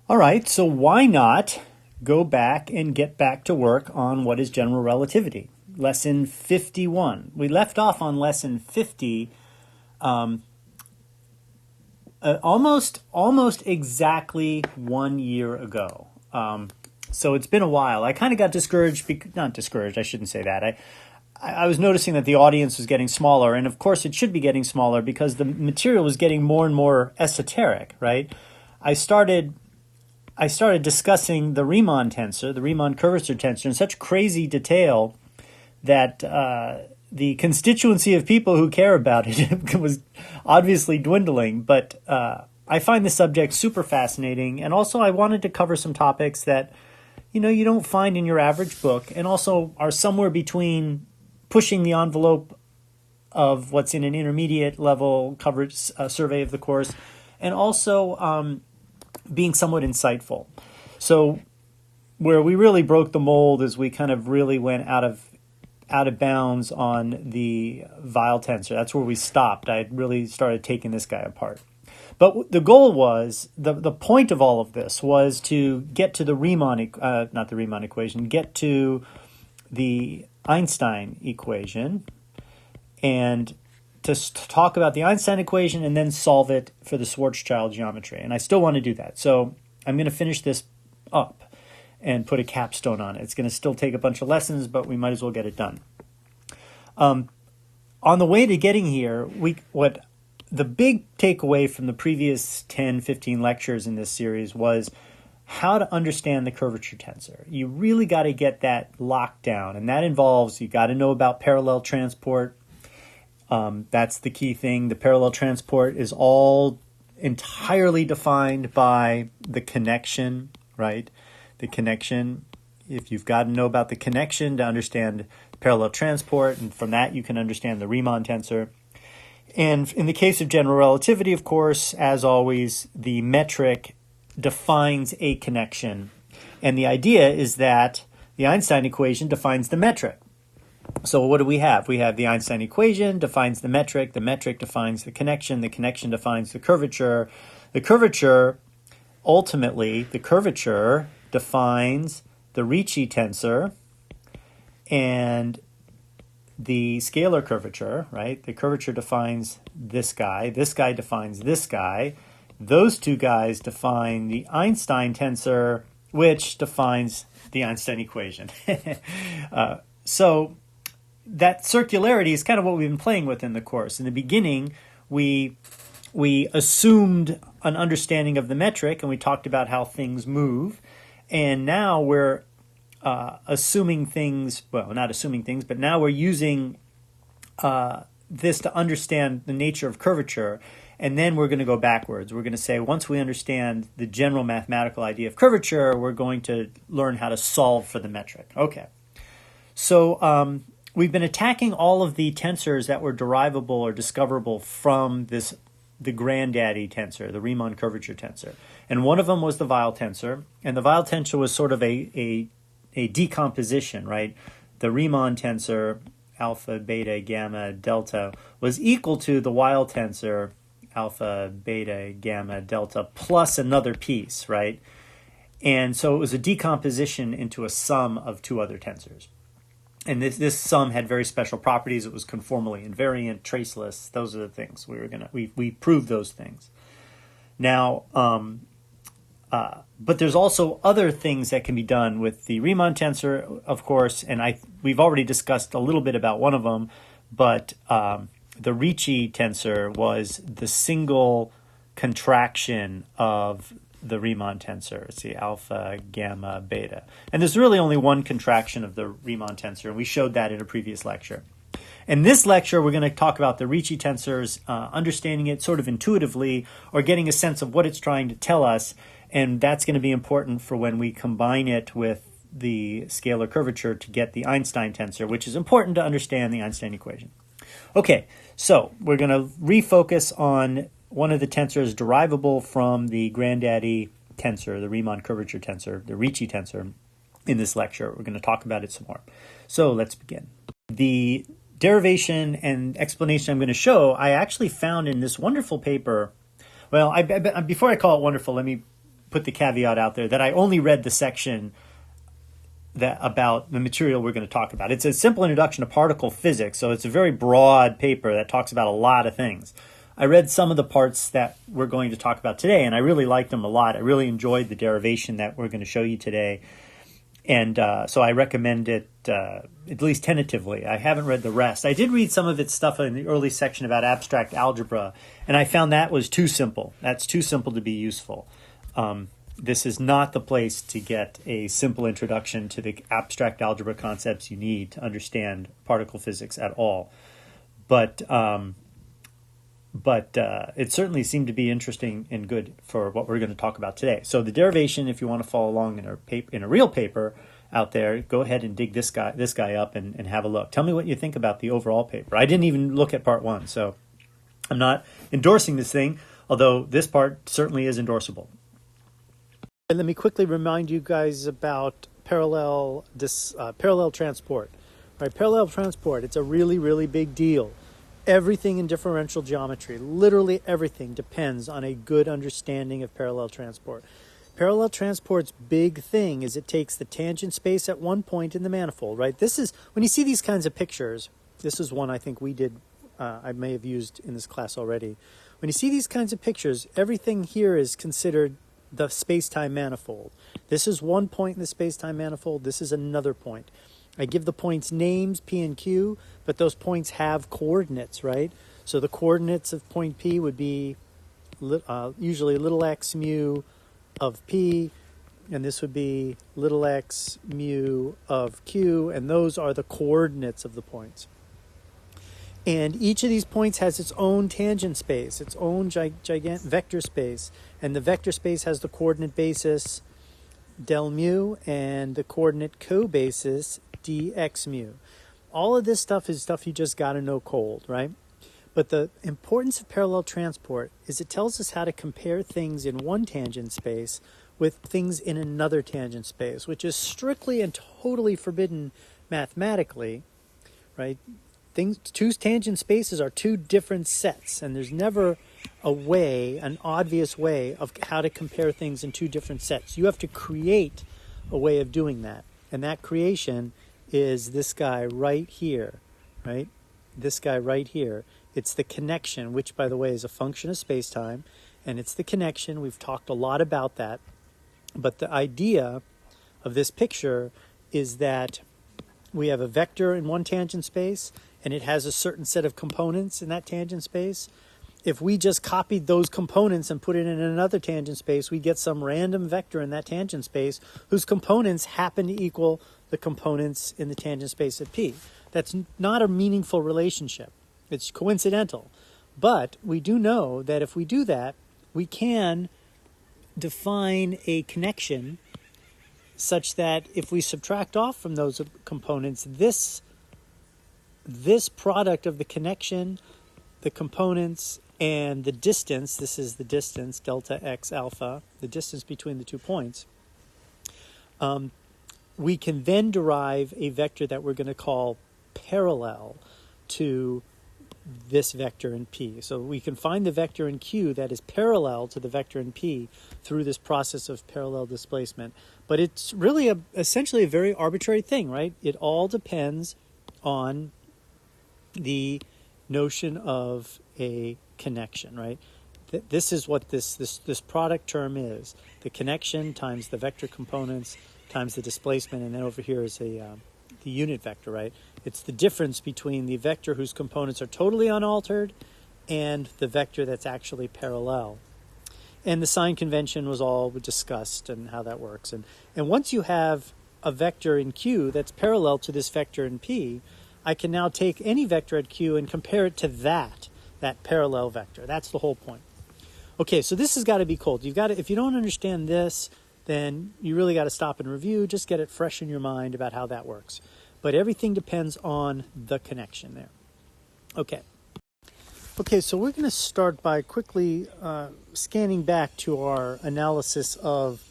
All right, so why not go back and get back to work on what is general relativity? Lesson 51. We left off on lesson 50 almost exactly 1 year ago. So it's been a while. I kind of got discouraged, not discouraged, I shouldn't say that. I was noticing that the audience was getting smaller, and of course it should be getting smaller because the material was getting more and more esoteric, right? I started discussing the Riemann tensor, the Riemann curvature tensor, in such crazy detail that the constituency of people who care about it was obviously dwindling. But I find the subject super fascinating, and also I wanted to cover some topics that you don't find in your average book, and also are somewhere between pushing the envelope of what's in an intermediate level coverage survey of the course, and also being somewhat insightful. So where we really broke the mold is we kind of really went out of bounds on the Weil tensor. That's where we stopped. I really started taking this guy apart. But the goal was, the point of all of this was to get to the Riemann, not the Riemann equation, get to the Einstein equation, and to talk about the Einstein equation and then solve it for the Schwarzschild geometry. And I still want to do that. So I'm going to finish this up and put a capstone on it. It's going to still take a bunch of lessons, but we might as well get it done. On the way to getting here, the big takeaway from the previous 10, 15 lectures in this series was how to understand the curvature tensor. You really got to get that locked down, and that involves, you got to know about parallel transport. That's the key thing. The parallel transport is all entirely defined by the connection, right? The connection. If you've got to know about the connection to understand parallel transport, and from that you can understand the Riemann tensor. And in the case of general relativity, of course, as always, the metric defines a connection. And the idea is that the Einstein equation defines the metric. So what do we have? We have the Einstein equation defines the metric defines the connection defines the curvature. The curvature, ultimately, the curvature defines the Ricci tensor and the scalar curvature, right? The curvature defines this guy defines this guy. Those two guys define the Einstein tensor, which defines the Einstein equation. So that circularity is kind of what we've been playing with in the course. In the beginning, we assumed an understanding of the metric, and we talked about how things move. And now we're assuming things, well, not assuming things, but now we're using this to understand the nature of curvature. And then we're going to go backwards. We're going to say, once we understand the general mathematical idea of curvature, we're going to learn how to solve for the metric. Okay. So we've been attacking all of the tensors that were derivable or discoverable from the granddaddy tensor, the Riemann curvature tensor. And one of them was the Weil tensor. And the Weil tensor was sort of a decomposition, right? The Riemann tensor, alpha, beta, gamma, delta, was equal to the Weil tensor, alpha, beta, gamma, delta, plus another piece, right? And so it was a decomposition into a sum of two other tensors. And this sum had very special properties. It was conformally invariant, traceless. Those are the things we proved those things. Now, but there's also other things that can be done with the Riemann tensor, of course, and we've already discussed a little bit about one of them, but the Ricci tensor was the single contraction of the Riemann tensor. It's the alpha, gamma, beta. And there's really only one contraction of the Riemann tensor, and we showed that in a previous lecture. In this lecture, we're going to talk about the Ricci tensors, understanding it sort of intuitively, or getting a sense of what it's trying to tell us, and that's going to be important for when we combine it with the scalar curvature to get the Einstein tensor, which is important to understand the Einstein equation. Okay, so we're going to refocus on one of the tensors derivable from the granddaddy tensor, the Riemann curvature tensor, the Ricci tensor, in this lecture. We're going to talk about it some more. So let's begin. The derivation and explanation I'm going to show, I actually found in this wonderful paper. Well, before I call it wonderful, let me put the caveat out there that I only read the section that about the material we're going to talk about. It's a simple introduction to particle physics, so it's a very broad paper that talks about a lot of things. I read some of the parts that we're going to talk about today, and I really liked them a lot. I really enjoyed the derivation that we're going to show you today, and so I recommend it at least tentatively. I haven't read the rest. I did read some of its stuff in the early section about abstract algebra, and I found that was too simple. That's too simple to be useful. This is not the place to get a simple introduction to the abstract algebra concepts you need to understand particle physics at all. But it certainly seemed to be interesting and good for what we're going to talk about today. So the derivation, if you want to follow along in a real paper out there, go ahead and dig this guy up and have a look. Tell me what you think about the overall paper. I didn't even look at part one, so I'm not endorsing this thing, although this part certainly is endorsable. And let me quickly remind you guys about parallel transport. Right, parallel transport, it's a really, really big deal. Everything in differential geometry, literally everything, depends on a good understanding of parallel transport. Parallel transport's big thing is it takes the tangent space at one point in the manifold, right? This is, when you see these kinds of pictures, this is one I think we did, I may have used in this class already. When you see these kinds of pictures, everything here is considered the space-time manifold. This is one point in the space-time manifold. This is another point. I give the points names, P and Q, but those points have coordinates, right? So the coordinates of point P would be usually little x mu of P, and this would be little x mu of Q, and those are the coordinates of the points. And each of these points has its own tangent space, its own gigantic vector space. And the vector space has the coordinate basis del mu and the coordinate co-basis dx mu. All of this stuff is stuff you just got to know cold, right? But the importance of parallel transport is it tells us how to compare things in one tangent space with things in another tangent space, which is strictly and totally forbidden mathematically, right? Two tangent spaces are two different sets, and there's never a way, an obvious way of how to compare things in two different sets. You have to create a way of doing that, and that creation is this guy right here, right? This guy right here. It's the connection, which, by the way, is a function of space-time, and it's the connection. We've talked a lot about that, but the idea of this picture is that we have a vector in one tangent space, and it has a certain set of components in that tangent space. If we just copied those components and put it in another tangent space, we get some random vector in that tangent space whose components happen to equal the components in the tangent space at P. That's not a meaningful relationship. It's coincidental. But we do know that if we do that, we can define a connection such that if we subtract off from those components, this product of the connection, the components, and the distance, this is the distance, delta x alpha, the distance between the 2 points, we can then derive a vector that we're going to call parallel to this vector in P. So we can find the vector in Q that is parallel to the vector in P through this process of parallel displacement. But it's really essentially a very arbitrary thing, right? It all depends on the notion of a connection, right? This is what this product term is. The connection times the vector components times the displacement, and then over here is the unit vector, right? It's the difference between the vector whose components are totally unaltered and the vector that's actually parallel. And the sign convention was all discussed and how that works. And once you have a vector in Q that's parallel to this vector in P, I can now take any vector at Q and compare it to that parallel vector. That's the whole point. Okay, so this has got to be cold. If you don't understand this, then you really got to stop and review. Just get it fresh in your mind about how that works. But everything depends on the connection there. Okay, so we're going to start by quickly scanning back to our analysis of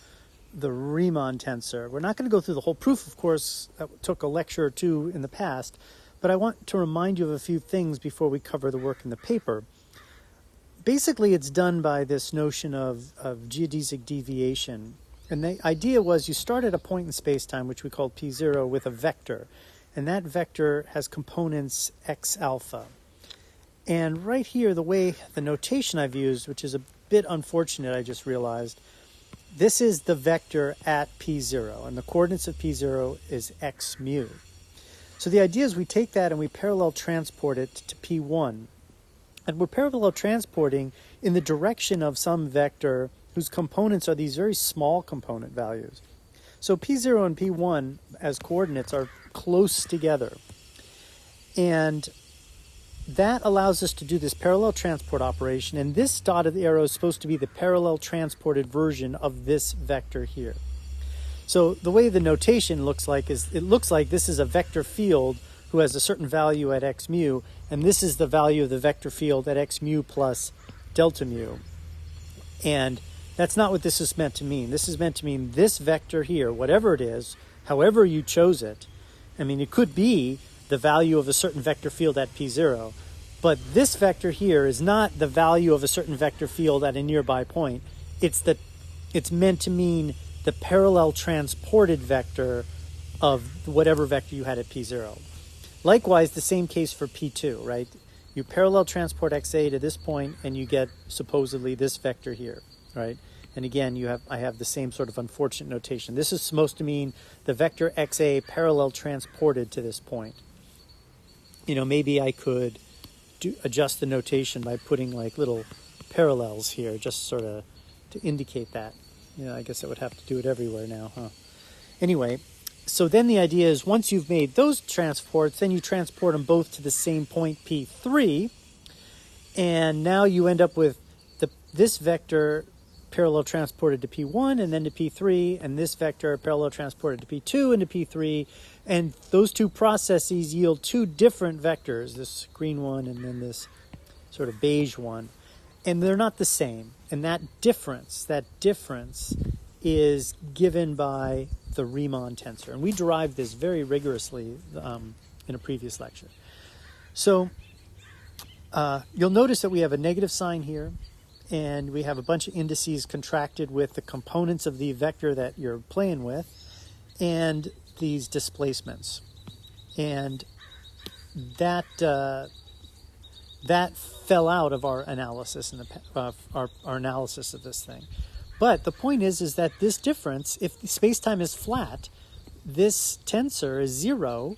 the Riemann tensor. We're not going to go through the whole proof, of course. That took a lecture or two in the past. But I want to remind you of a few things before we cover the work in the paper. basically it's done by this notion of geodesic deviation. And the idea was you start at a point in space-time, which we called P0, with a vector. And that vector has components x alpha. And right here, the way the notation I've used, which is a bit unfortunate, I just realized, this is the vector at P0, and the coordinates of P0 is x mu. So the idea is we take that and we parallel transport it to P1. And we're parallel transporting in the direction of some vector whose components are these very small component values. So P0 and P1 as coordinates are close together. And that allows us to do this parallel transport operation, and this dotted arrow is supposed to be the parallel transported version of this vector here. So the way the notation looks like is, it looks like this is a vector field who has a certain value at x mu, and this is the value of the vector field at x mu plus delta mu. And that's not what this is meant to mean. This is meant to mean this vector here, whatever it is, however you chose it. I mean, it could be the value of a certain vector field at P0, but this vector here is not the value of a certain vector field at a nearby point. It's meant to mean the parallel transported vector of whatever vector you had at P0. Likewise, the same case for P2, right? You parallel transport XA to this point and you get supposedly this vector here, right? And again, I have the same sort of unfortunate notation. This is supposed to mean the vector XA parallel transported to this point. You know, maybe I could adjust the notation by putting like little parallels here, just sort of to indicate that. You know, I guess I would have to do it everywhere now, huh? Anyway, so then the idea is once you've made those transports, then you transport them both to the same point P3, and now you end up with this vector parallel transported to P1 and then to P3, and this vector parallel transported to P2 and to P3, and those two processes yield two different vectors, this green one and then this sort of beige one, and they're not the same. And that difference is given by the Riemann tensor. And we derived this very rigorously in a previous lecture. So you'll notice that we have a negative sign here, and we have a bunch of indices contracted with the components of the vector that you're playing with, and these displacements. And that fell out of our analysis our analysis of this thing. But the point is that this difference, if space-time is flat, this tensor is 0,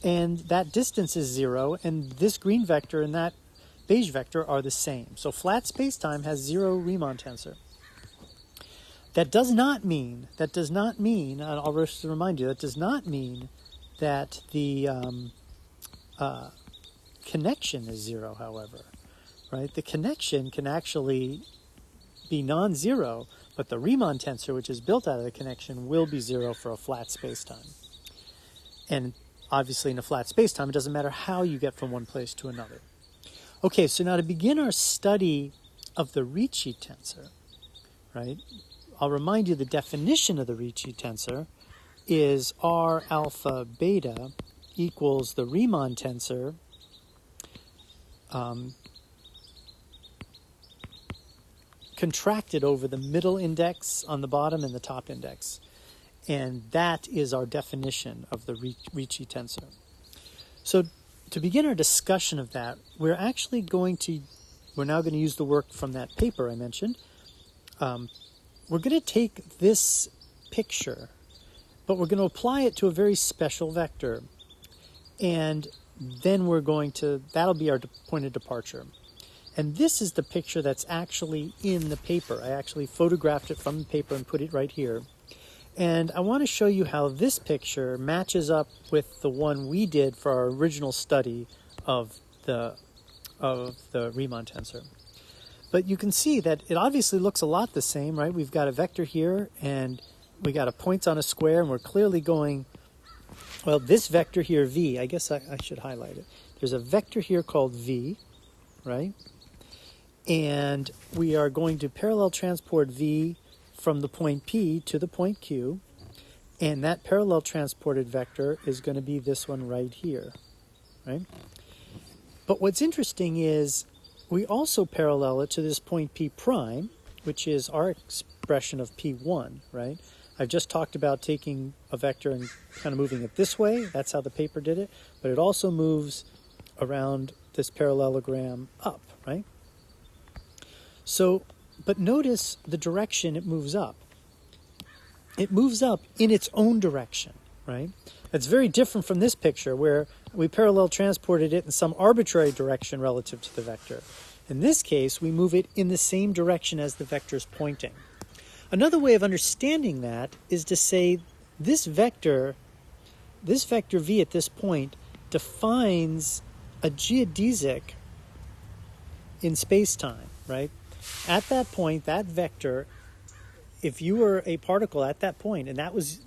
and that distance is 0, and this green vector and that beige vector are the same. So flat space-time has 0 Riemann tensor. That does not mean, and I'll just remind you, that does not mean that the connection is 0, however. Right? The connection can actually be non-zero, but the Riemann tensor, which is built out of the connection, will be 0 for a flat space-time. And obviously in a flat space-time, it doesn't matter how you get from one place to another. Okay, so now to begin our study of the Ricci tensor, right, I'll remind you the definition of the Ricci tensor is R alpha beta equals the Riemann tensor contracted over the middle index on the bottom and the top index. And that is our definition of the Ricci tensor. So to begin our discussion of that, we're now going to use the work from that paper I mentioned. We're going to take this picture, but we're going to apply it to a very special vector. And then that'll be our point of departure. And this is the picture that's actually in the paper. I actually photographed it from the paper and put it right here. And I want to show you how this picture matches up with the one we did for our original study of the Riemann tensor. But you can see that it obviously looks a lot the same, right? We've got a vector here, and we got a points on a square, and we're clearly going, well, this vector here, v, I guess I should highlight it. There's a vector here called v, right? And we are going to parallel transport v from the point P to the point Q, and that parallel transported vector is going to be this one right here, right? But what's interesting is we also parallel it to this point P prime, which is our expression of P1, right? I've just talked about taking a vector and kind of moving it this way. That's how the paper did it. But it also moves around this parallelogram up, right? So, but notice the direction it moves up. It moves up in its own direction, right? That's very different from this picture where we parallel transported it in some arbitrary direction relative to the vector. In this case, we move it in the same direction as the vector is pointing. Another way of understanding that is to say this vector v at this point defines a geodesic in spacetime, right? At that point, that vector, if you were a particle at that point, and that was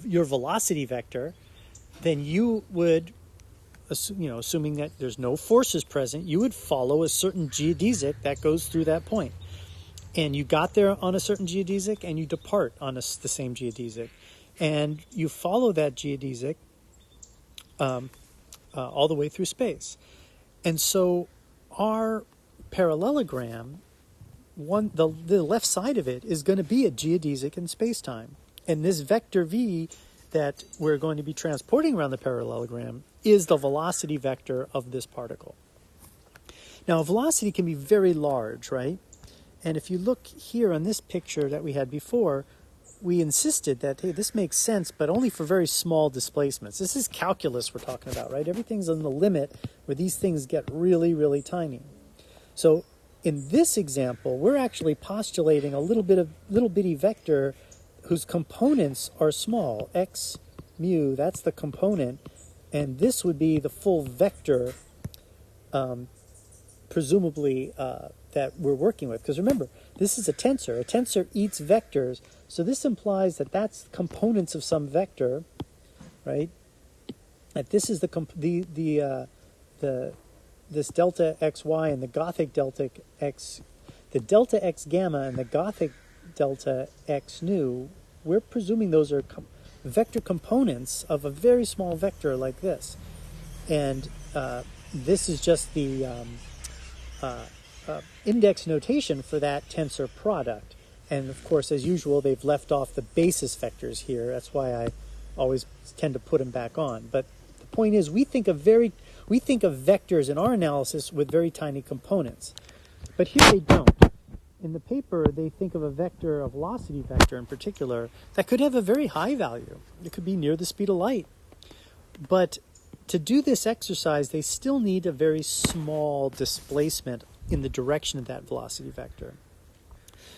your velocity vector, then you would, assuming that there's no forces present, you would follow a certain geodesic that goes through that point. And you got there on a certain geodesic, and you depart on the same geodesic. And you follow that geodesic all the way through space. And so our parallelogram, the left side of it is going to be a geodesic in spacetime. And this vector v that we're going to be transporting around the parallelogram is the velocity vector of this particle. Now, velocity can be very large, right? And if you look here on this picture that we had before, we insisted that, hey, this makes sense, but only for very small displacements. This is calculus we're talking about, right? Everything's on the limit where these things get really, really tiny. So in this example, we're actually postulating a little bitty vector whose components are small. X mu, that's the component, and this would be the full vector, presumably, that we're working with. Because remember, this is a tensor. A tensor eats vectors, so this implies that that's components of some vector, right? That this is this delta xy and the Gothic delta x, the delta x gamma and the Gothic delta x nu. We're presuming those are vector components of a very small vector like this, and this is just the index notation for that tensor product. And of course, as usual, they've left off the basis vectors here. That's why I always tend to put them back on. But the point is, we think of vectors in our analysis with very tiny components. But here they don't. In the paper, they think of a vector, a velocity vector in particular, that could have a very high value. It could be near the speed of light. But to do this exercise, they still need a very small displacement in the direction of that velocity vector.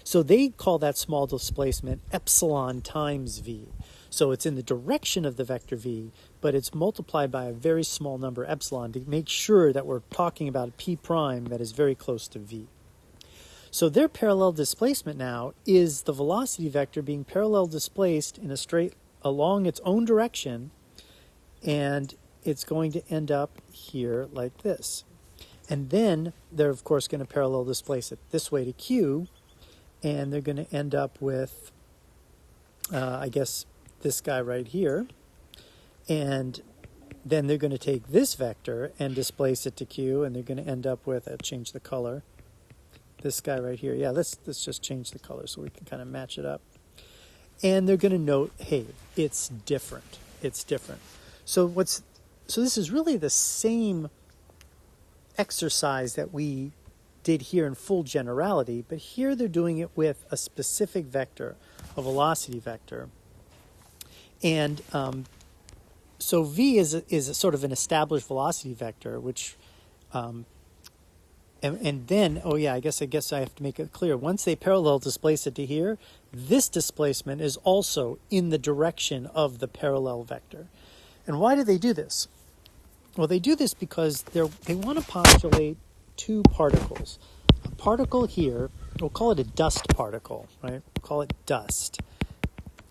So they call that small displacement epsilon times v. So it's in the direction of the vector v, but it's multiplied by a very small number epsilon to make sure that we're talking about a p prime that is very close to v. So their parallel displacement now is the velocity vector being parallel displaced in a straight along its own direction, and it's going to end up here like this. And then they're, of course, going to parallel displace it this way to Q, and they're going to end up with, I guess, this guy right here. And then they're going to take this vector and displace it to Q, and they're going to end up with, change the color, this guy right here. Yeah, let's just change the color so we can kind of match it up. And they're going to note, hey, it's different. It's different. So this is really the same exercise that we did here in full generality, but here they're doing it with a specific vector, a velocity vector. And so v is a sort of an established velocity vector, which, and then, I guess I have to make it clear. Once they parallel displace it to here, this displacement is also in the direction of the parallel vector. And why do they do this? Well, they do this because they want to postulate two particles. A particle here, we'll call it a dust particle, right? We'll call it dust,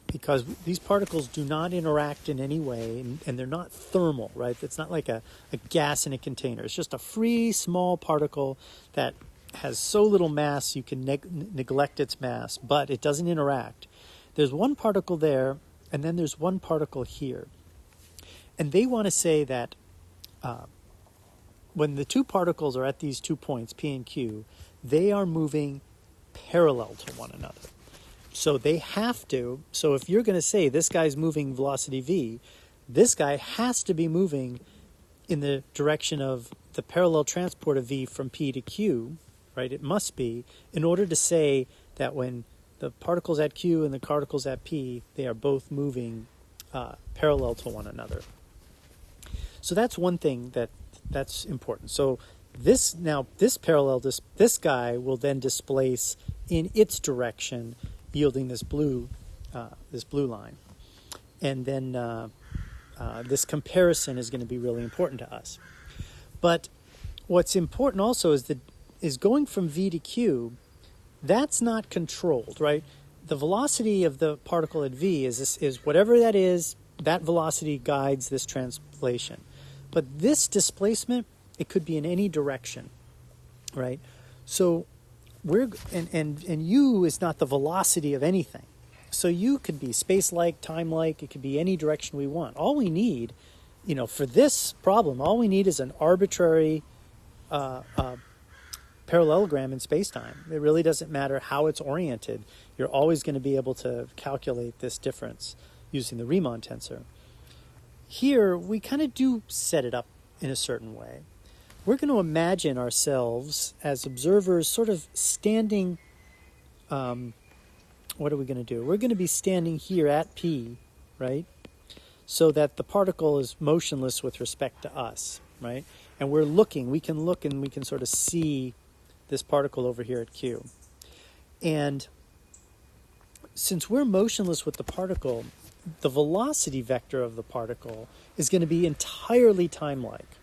because these particles do not interact in any way, and they're not thermal, right? It's not like a gas in a container. It's just a free, small particle that has so little mass you can neglect its mass, but it doesn't interact. There's one particle there, and then there's one particle here. And they want to say that when the two particles are at these 2 points, P and Q, they are moving parallel to one another. So they have to, so if you're going to say this guy's moving velocity v, this guy has to be moving in the direction of the parallel transport of v from P to Q, right? It must be, in order to say that when the particles at Q and the particles at P, they are both moving parallel to one another. So that's one thing that's important. So this guy will then displace in its direction, yielding this blue line. And then this comparison is going to be really important to us. But what's important also is going from V to Q, that's not controlled, right? The velocity of the particle at V is whatever that is, that velocity guides this translation. But this displacement, it could be in any direction, right? So and U is not the velocity of anything. So U could be space-like, time-like, it could be any direction we want. All we need, for this problem, all we need is an arbitrary parallelogram in space-time. It really doesn't matter how it's oriented. You're always going to be able to calculate this difference using the Riemann tensor. Here, we kind of do set it up in a certain way. We're going to imagine ourselves as observers sort of standing, what are we going to do? We're going to be standing here at P, right? So that the particle is motionless with respect to us, right? And we're looking, we can look and we can sort of see this particle over here at Q. And since we're motionless with the particle, the velocity vector of the particle is going to be entirely time-like.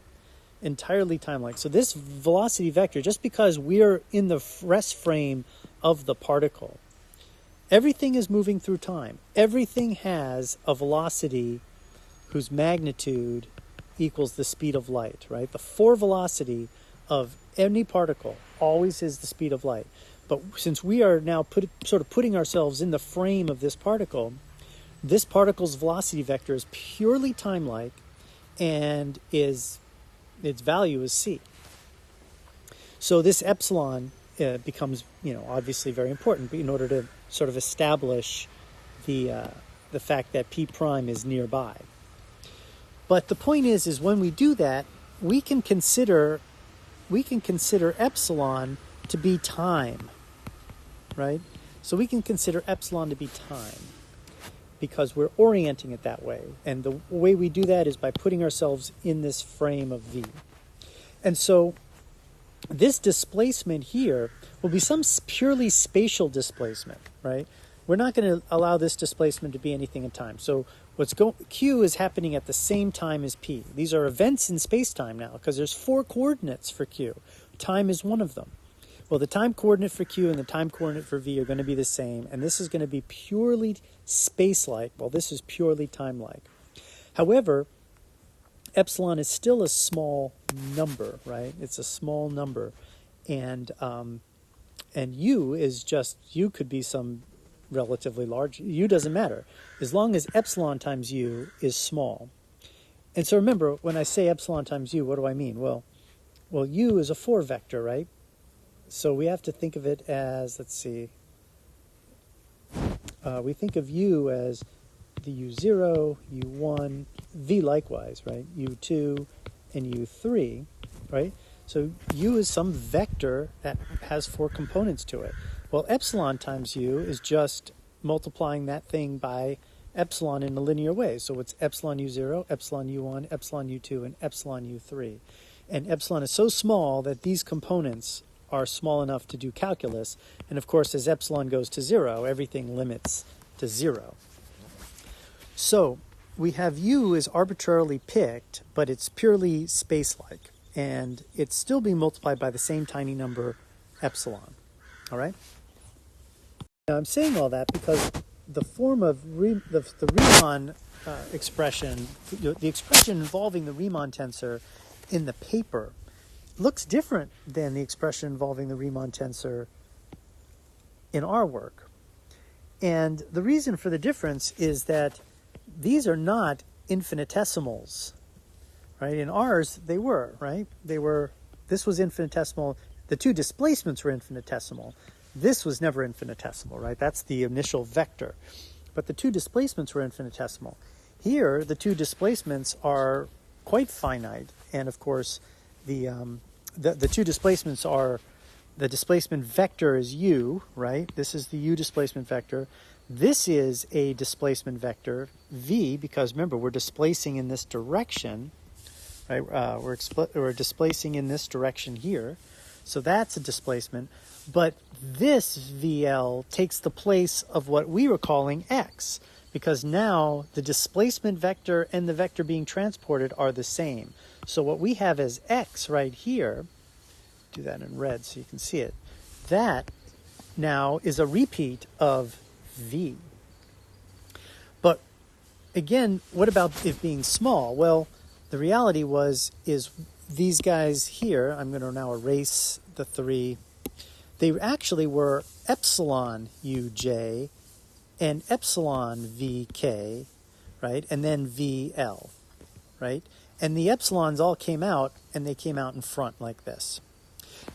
Entirely time-like. So this velocity vector, just because we're in the rest frame of the particle, everything is moving through time. Everything has a velocity whose magnitude equals the speed of light, right? The fore velocity of any particle always is the speed of light. But since we are now sort of putting ourselves in the frame of this particle's velocity vector is purely time-like, and its value is c. So this epsilon becomes, obviously very important in order to sort of establish the fact that p prime is nearby. But the point is when we do that, we can consider epsilon to be time, right? So we can consider epsilon to be time, because we're orienting it that way. And the way we do that is by putting ourselves in this frame of V. And so this displacement here will be some purely spatial displacement, right? We're not going to allow this displacement to be anything in time. So Q is happening at the same time as P. These are events in space-time now, because there's 4 coordinates for Q. Time is one of them. Well, the time coordinate for Q and the time coordinate for V are going to be the same, and this is going to be purely space-like, while this is purely time-like. However, epsilon is still a small number, right? It's a small number, and U could be some relatively large. U doesn't matter, as long as epsilon times U is small. And so remember, when I say epsilon times U, what do I mean? Well, U is a 4 vector, right? So we have to think of it as, let's see, we think of U as the U0, U1, V likewise, right? U2 and U3, right? So U is some vector that has 4 components to it. Well, epsilon times U is just multiplying that thing by epsilon in a linear way. So it's epsilon U0, epsilon U1, epsilon U2, and epsilon U3. And epsilon is so small that these components are small enough to do calculus. And of course, as epsilon goes to 0, everything limits to 0. So we have U is arbitrarily picked, but it's purely space-like. And it's still being multiplied by the same tiny number, epsilon. All right? Now, I'm saying all that because the form of the Riemann expression, the expression involving the Riemann tensor in the paper, looks different than the expression involving the Riemann tensor in our work. And the reason for the difference is that these are not infinitesimals, right? In ours, they were, right? This was infinitesimal. The two displacements were infinitesimal. This was never infinitesimal, right? That's the initial vector. But the two displacements were infinitesimal. Here, the two displacements are quite finite. And of course, the two displacements are, the displacement vector is u, right? This is the u displacement vector. This is a displacement vector, v, because remember, we're displacing in this direction, right? We're displacing in this direction here. So that's a displacement. But this VL takes the place of what we were calling x, because now the displacement vector and the vector being transported are the same. So what we have as x right here, do that in red so you can see it, that now is a repeat of v. But again, what about it being small? Well, the reality is these guys here, I'm going to now erase the three, they actually were epsilon uj and epsilon vk, right? And then vl, right? And the epsilons all came out, and they came out in front like this.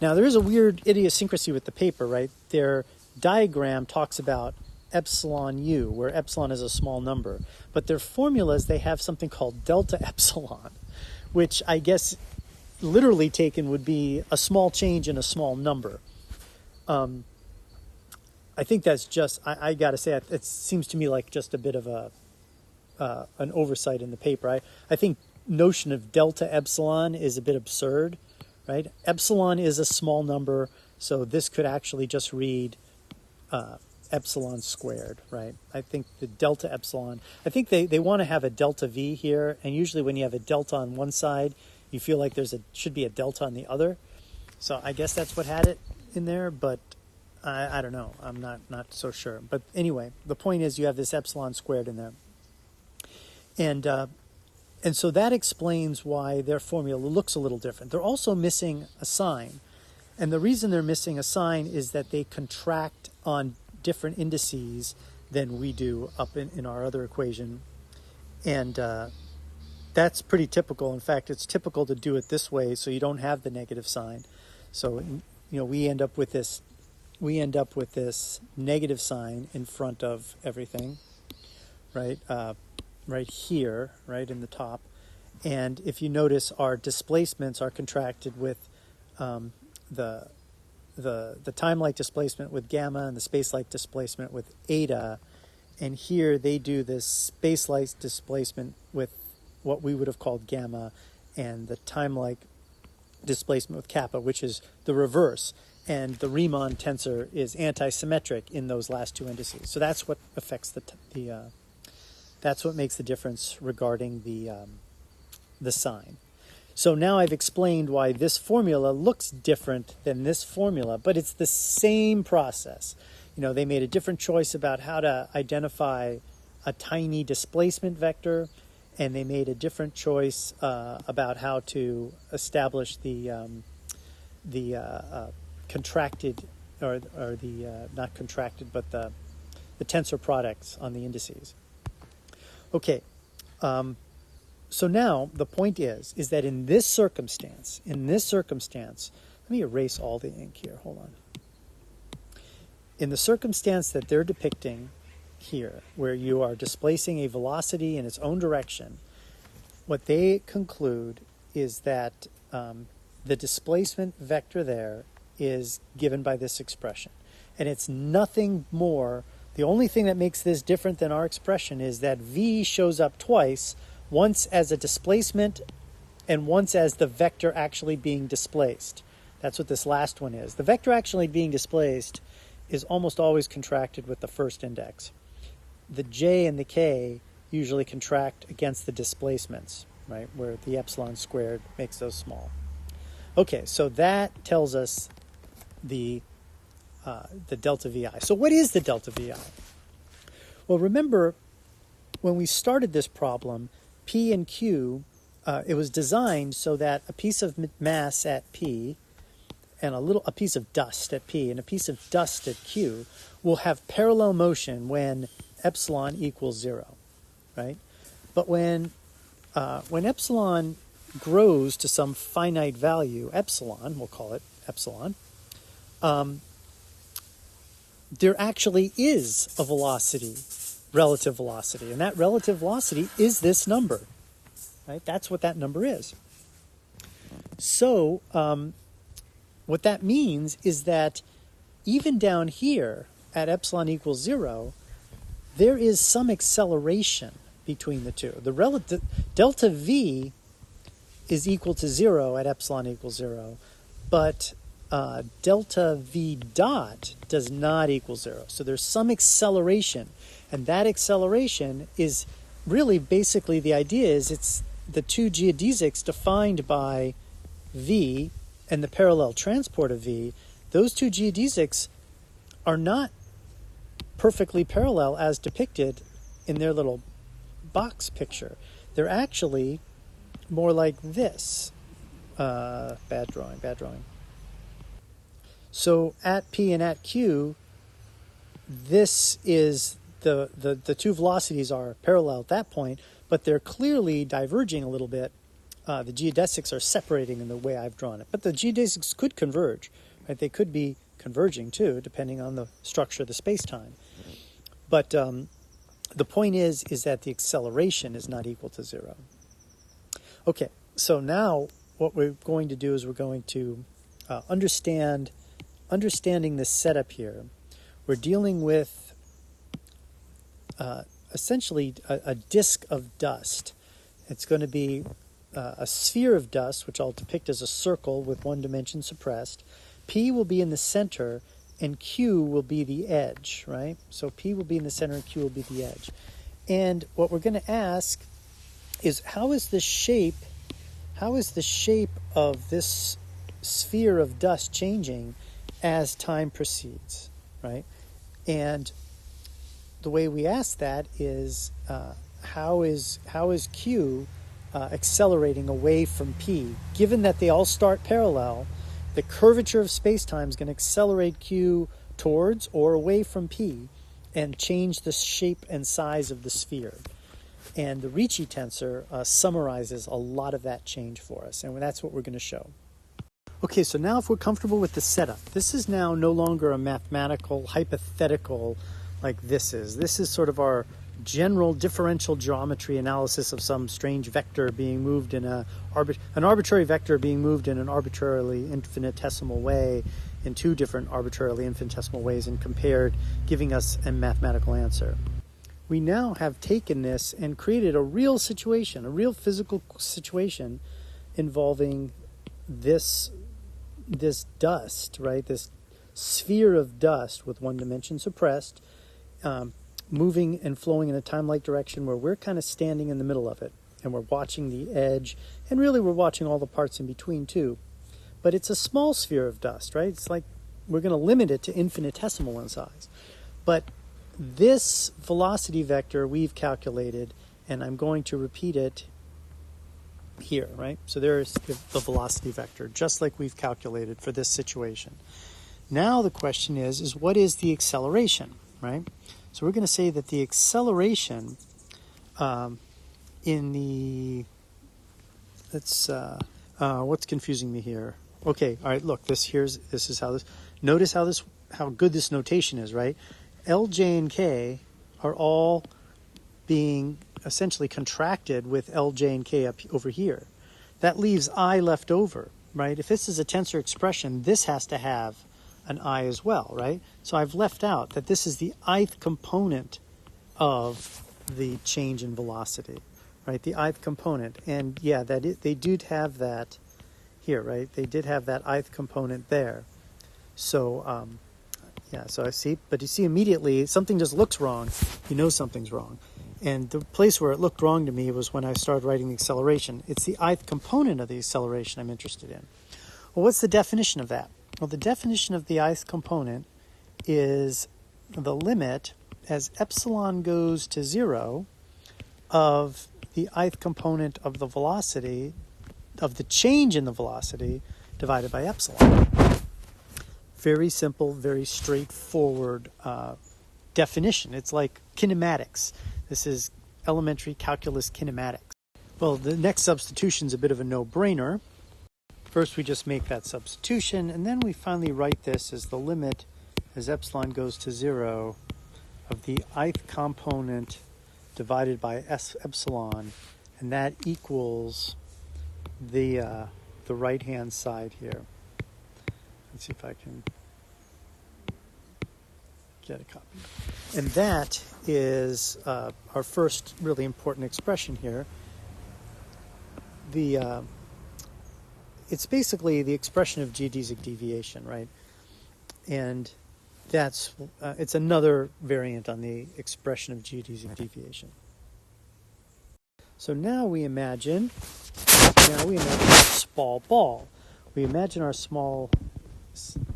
Now, there is a weird idiosyncrasy with the paper, right? Their diagram talks about epsilon u, where epsilon is a small number. But their formulas, they have something called delta epsilon, which I guess literally taken would be a small change in a small number. I think that's just, I got to say, it seems to me like just a bit of an oversight in the paper. I think notion of delta epsilon is a bit absurd, right? Epsilon is a small number, so this could actually just read epsilon squared, right? I think the delta epsilon, I think they want to have a delta v here, and usually when you have a delta on one side, you feel like should be a delta on the other. So I guess that's what had it in there, but I don't know. I'm not so sure. But anyway, the point is you have this epsilon squared in there. And so that explains why their formula looks a little different. They're also missing a sign. And the reason they're missing a sign is that they contract on different indices than we do up in our other equation. And that's pretty typical. In fact, it's typical to do it this way so you don't have the negative sign. So, we end up with this negative sign in front of everything, right? Right here, right in the top. And if you notice, our displacements are contracted with the time-like displacement with gamma and the space-like displacement with eta. And here they do this space-like displacement with what we would have called gamma, and the time-like displacement with kappa, which is the reverse. And the Riemann tensor is anti-symmetric in those last two indices. So that's what affects that's what makes the difference regarding the sign. So now I've explained why this formula looks different than this formula, but it's the same process. They made a different choice about how to identify a tiny displacement vector, and they made a different choice about how to establish the contracted, or the not contracted, but the tensor products on the indices. Okay, so now the point is that in this circumstance, let me erase all the ink here, hold on. In the circumstance that they're depicting here, where you are displacing a velocity in its own direction, what they conclude is that the displacement vector there is given by this expression. And it's nothing more. The only thing that makes this different than our expression is that v shows up twice, once as a displacement and once as the vector actually being displaced. That's what this last one is. The vector actually being displaced is almost always contracted with the first index. The j and the k usually contract against the displacements, right, where the epsilon squared makes those small. Okay, so that tells us the delta VI. So what is the delta VI? Well, remember, when we started this problem, P and Q, it was designed so that a piece of mass at P and a piece of dust at P and a piece of dust at Q will have parallel motion when epsilon equals 0, right? But when epsilon grows to some finite value, epsilon, we'll call it epsilon, there actually is a velocity, relative velocity. And that relative velocity is this number, right? That's what that number is. So what that means is that even down here at epsilon equals 0, there is some acceleration between the two. The relative delta v is equal to 0 at epsilon equals 0, but delta v dot does not equal 0. So there's some acceleration, and that acceleration is really basically the idea is it's the two geodesics defined by v and the parallel transport of v. Those two geodesics are not perfectly parallel as depicted in their little box picture. They're actually more like this. Bad drawing. So at P and at Q, this is the two velocities are parallel at that point, but they're clearly diverging a little bit. The geodesics are separating in the way I've drawn it. But the geodesics could converge, right? They could be converging too, depending on the structure of the space-time. But the point is that the acceleration is not equal to 0. Okay, so now what we're going to do is we're going to understanding this setup here. We're dealing with essentially a disk of dust. It's going to be a sphere of dust, which I'll depict as a circle with one dimension suppressed. P will be in the center, and Q will be the edge, right? So P will be in the center, and Q will be the edge. And what we're going to ask is how is the shape of this sphere of dust changing as time proceeds, right? And the way we ask that is how is Q accelerating away from P? Given that they all start parallel, the curvature of space-time is going to accelerate Q towards or away from P and change the shape and size of the sphere. And the Ricci tensor summarizes a lot of that change for us, and that's what we're going to show. Okay, so now if we're comfortable with the setup, this is now no longer a mathematical hypothetical like this is. This is sort of our general differential geometry analysis of some strange vector being moved in an arbitrary vector being moved in an arbitrarily infinitesimal way in two different arbitrarily infinitesimal ways and compared, giving us a mathematical answer. We now have taken this and created a real situation, a real physical situation involving this dust, right? This sphere of dust with one dimension suppressed, moving and flowing in a time-like direction where we're kind of standing in the middle of it, and we're watching the edge, and really we're watching all the parts in between too. But it's a small sphere of dust, right? It's like we're going to limit it to infinitesimal in size. But this velocity vector we've calculated, and I'm going to repeat it here, right? So there's the velocity vector, just like we've calculated for this situation. Now the question is what is the acceleration, right? So we're going to say that the acceleration in the, what's confusing me here? Okay, all right, look, this is how this, notice how good this notation is, right? L, J, and K are all being essentially contracted with L, J, and K up over here. That leaves I left over, right? If this is a tensor expression, this has to have an I as well, right? So I've left out that this is the ith component of the change in velocity, right? The ith component. And yeah, they did have that here, right? They did have that ith component there. So, yeah, so I see, but you see immediately something just looks wrong. You know something's wrong. And the place where it looked wrong to me was when I started writing the acceleration. It's the ith component of the acceleration I'm interested in. Well, what's the definition of that? Well, the definition of the ith component is the limit as epsilon goes to 0 of the ith component of the velocity, of the change in the velocity, divided by epsilon. Very simple, very straightforward definition. It's like kinematics. This is elementary calculus kinematics. Well, the next substitution is a bit of a no-brainer. First, we just make that substitution, and then we finally write this as the limit as epsilon goes to 0 of the ith component divided by epsilon, and that equals the right-hand side here. Let's see if I can get a copy. And that is our first really important expression here. It's basically the expression of geodesic deviation, right? And that's it's another variant on the expression of geodesic deviation. So now we imagine a small ball. We imagine our small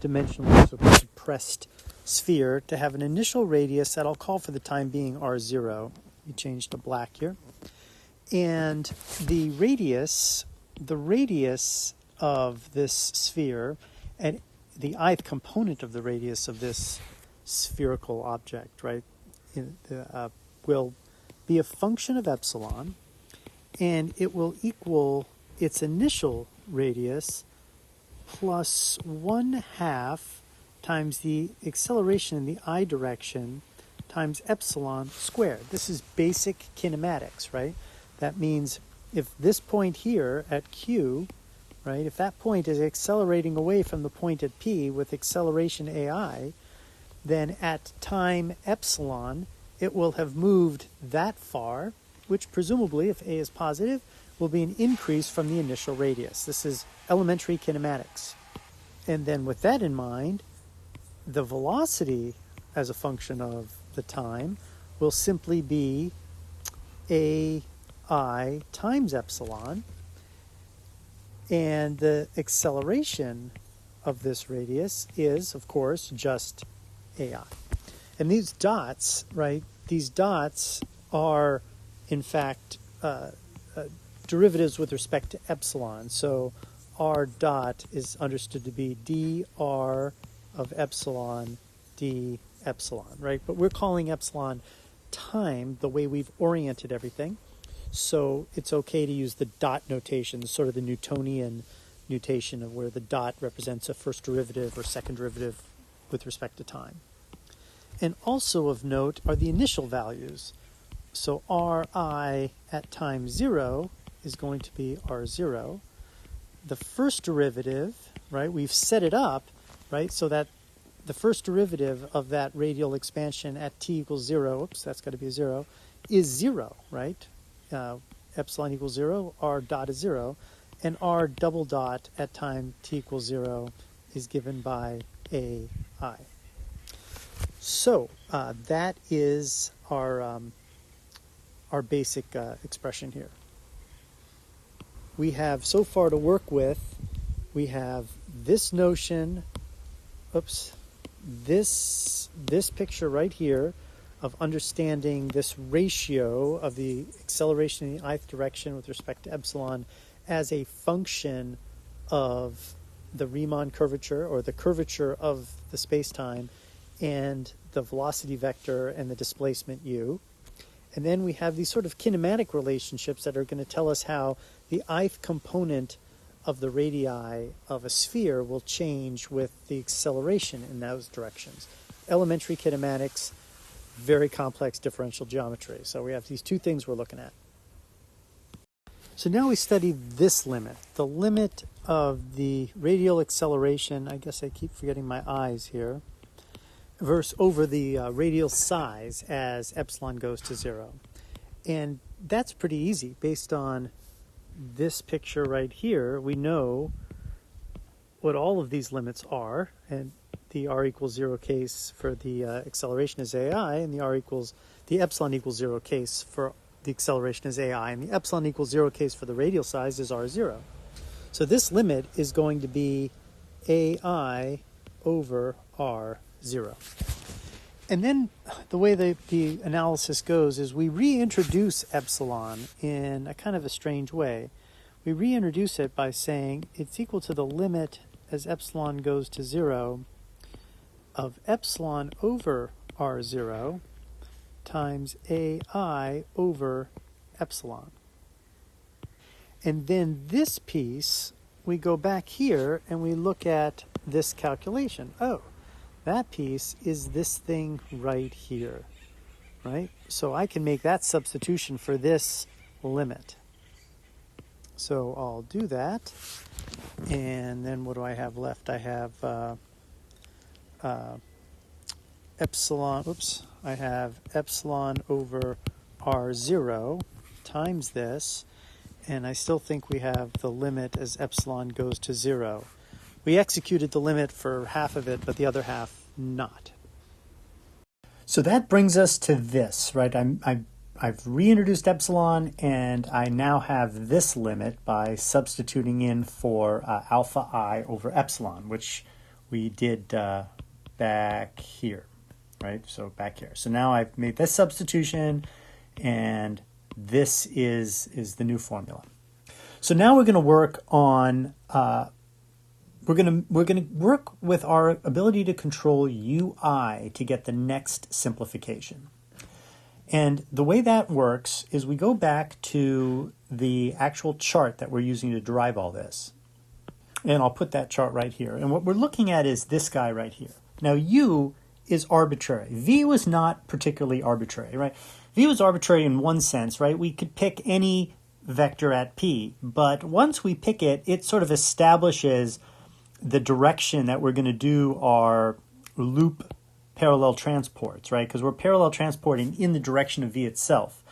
dimensionally compressed sphere to have an initial radius that I'll call for the time being r0. We change to black here. And the radius of this sphere and the ith component of the radius of this spherical object, right, will be a function of epsilon, and it will equal its initial radius plus 1/2 times the acceleration in the I direction times epsilon squared. This is basic kinematics, right? That means if this point here at Q, right, if that point is accelerating away from the point at P with acceleration AI, then at time epsilon, it will have moved that far, which presumably, if A is positive, will be an increase from the initial radius. This is elementary kinematics. And then with that in mind, the velocity as a function of the time will simply be AI times epsilon, and the acceleration of this radius is, of course, just AI. And these dots, right, these dots are, in fact, derivatives with respect to epsilon. So r dot is understood to be dr of epsilon d epsilon, right? But we're calling epsilon time the way we've oriented everything. So it's okay to use the dot notation, sort of the Newtonian notation of where the dot represents a first derivative or second derivative with respect to time. And also of note are the initial values. So Ri at time 0 is going to be R0. The first derivative, right, we've set it up, right, so that the first derivative of that radial expansion at t equals 0, oops, that's got to be a 0, is 0, right? Epsilon equals 0, r dot is 0, and r double dot at time t equals 0 is given by AI. So that is our basic expression here. We have so far to work with, we have this notion, this picture right here of understanding this ratio of the acceleration in the ith direction with respect to epsilon as a function of the Riemann curvature, or the curvature of the spacetime, and the velocity vector and the displacement u. And then we have these sort of kinematic relationships that are going to tell us how the ith component of the radii of a sphere will change with the acceleration in those directions. Elementary kinematics, very complex differential geometry. So we have these two things we're looking at. So now we study this limit, the limit of the radial acceleration, I guess I keep forgetting my eyes here, over the radial size as epsilon goes to 0. And that's pretty easy. Based on this picture right here, we know what all of these limits are, and the r equals 0 case for the acceleration is AI, and the epsilon equals 0 case for the acceleration is AI, and the epsilon equals 0 case for the radial size is r0. So this limit is going to be AI over r0. And then the way the analysis goes is we reintroduce epsilon in a kind of a strange way. We reintroduce it by saying it's equal to the limit as epsilon goes to 0 of epsilon over r0 times AI over epsilon. And then this piece, we go back here and we look at this calculation. Oh, that piece is this thing right here, right? So I can make that substitution for this limit. So I'll do that. And then what do I have left? I have epsilon, I have epsilon over R0 times this, and I still think we have the limit as epsilon goes to 0. We executed the limit for half of it, but the other half not. So that brings us to this, right? I've reintroduced epsilon, and I now have this limit by substituting in for alpha I over epsilon, which we did back here, right? So back here. So now I've made this substitution, and this is the new formula. So now we're going to work on we're going to work with our ability to control UI to get the next simplification. And the way that works is we go back to the actual chart that we're using to derive all this. And I'll put that chart right here. And what we're looking at is this guy right here. Now U is arbitrary. V was not particularly arbitrary, right? V was arbitrary in one sense, right? We could pick any vector at P, but once we pick it, it sort of establishes the direction that we're going to do our loop parallel transports, right? Because we're parallel transporting in the direction of V itself.